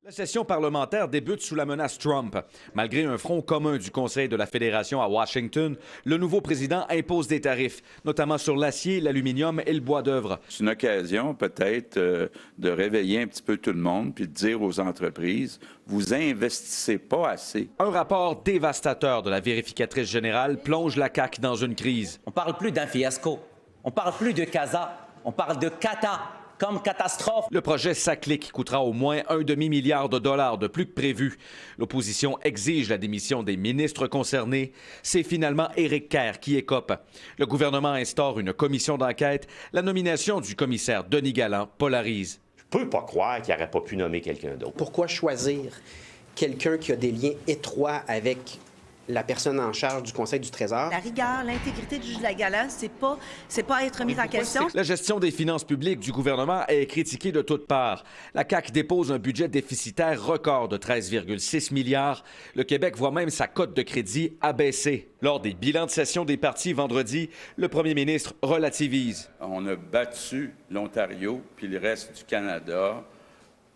La session parlementaire débute sous la menace Trump. Malgré un front commun du Conseil de la Fédération à Washington, le nouveau président impose des tarifs, notamment sur l'acier, l'aluminium et le bois d'œuvre. C'est une occasion peut-être de réveiller un petit peu tout le monde puis de dire aux entreprises, vous investissez pas assez. Un rapport dévastateur de la vérificatrice générale plonge la CAQ dans une crise. On parle plus d'un fiasco, on parle plus de CASA, on parle de CATA. Comme catastrophe. Le projet SACLIC coûtera au moins un demi-milliard de dollars de plus que prévu. L'opposition exige la démission des ministres concernés. C'est finalement Éric Kerr qui écope. Le gouvernement instaure une commission d'enquête. La nomination du commissaire Denis Galland polarise. Je peux pas croire qu'il n'aurait pas pu nommer quelqu'un d'autre. Pourquoi choisir quelqu'un qui a des liens étroits avec la personne en charge du Conseil du Trésor? La rigueur, l'intégrité du juge Galland, c'est pas être mis en question. La gestion des finances publiques du gouvernement est critiquée de toutes parts. La CAQ dépose un budget déficitaire record de 13,6 milliards. Le Québec voit même sa cote de crédit abaisser. Lors des bilans de session des partis vendredi, le premier ministre relativise. On a battu l'Ontario puis le reste du Canada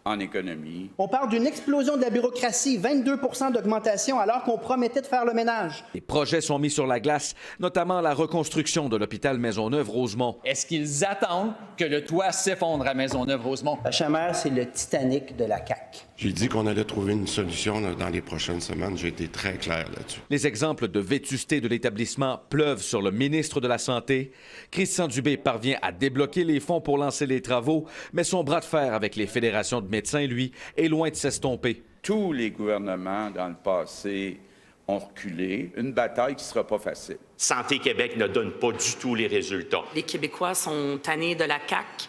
en économie. On parle d'une explosion de la bureaucratie, 22 % d'augmentation, alors qu'on promettait de faire le ménage. Les projets sont mis sur la glace, notamment la reconstruction de l'hôpital Maisonneuve-Rosemont. Est-ce qu'ils attendent que le toit s'effondre à Maisonneuve-Rosemont? La Chamère, c'est le Titanic de la CAQ. J'ai dit qu'on allait trouver une solution dans les prochaines semaines. J'ai été très clair là-dessus. Les exemples de vétusté de l'établissement pleuvent sur le ministre de la Santé. Christian Dubé parvient à débloquer les fonds pour lancer les travaux, mais son bras de fer avec les fédérations de médecins, lui, est loin de s'estomper. Tous les gouvernements dans le passé ont reculé. Une bataille qui ne sera pas facile. Santé Québec ne donne pas du tout les résultats. Les Québécois sont tannés de la CAQ.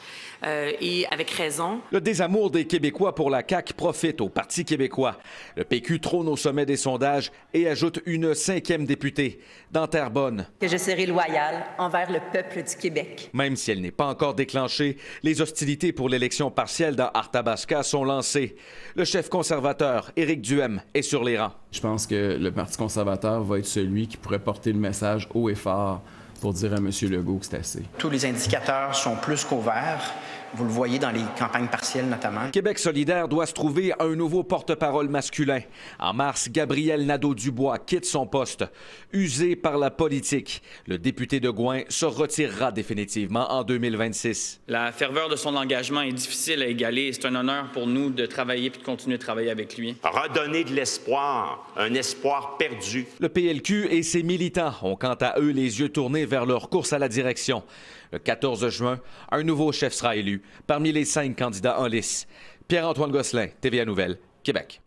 Et avec raison. Le désamour des Québécois pour la CAQ profite au Parti québécois. Le PQ trône au sommet des sondages et ajoute une 5e députée, dans Terrebonne. Que je serai loyale envers le peuple du Québec. Même si elle n'est pas encore déclenchée, les hostilités pour l'élection partielle dans Arthabasca sont lancées. Le chef conservateur, Éric Duhem, est sur les rangs. Je pense que le Parti conservateur va être celui qui pourrait porter le message haut et fort pour dire à M. Legault que c'est assez. Tous les indicateurs sont plus qu'au vert. Vous le voyez dans les campagnes partielles notamment. Québec solidaire doit se trouver un nouveau porte-parole masculin. En mars, Gabriel Nadeau-Dubois quitte son poste. Usé par la politique, le député de Gouin se retirera définitivement en 2026. La ferveur de son engagement est difficile à égaler et c'est un honneur pour nous de travailler puis de continuer de travailler avec lui. Redonner de l'espoir, un espoir perdu. Le PLQ et ses militants ont quant à eux les yeux tournés vers leur course à la direction. Le 14 juin, un nouveau chef sera élu parmi les 5 candidats en lice. Pierre-Antoine Gosselin, TVA Nouvelles, Québec.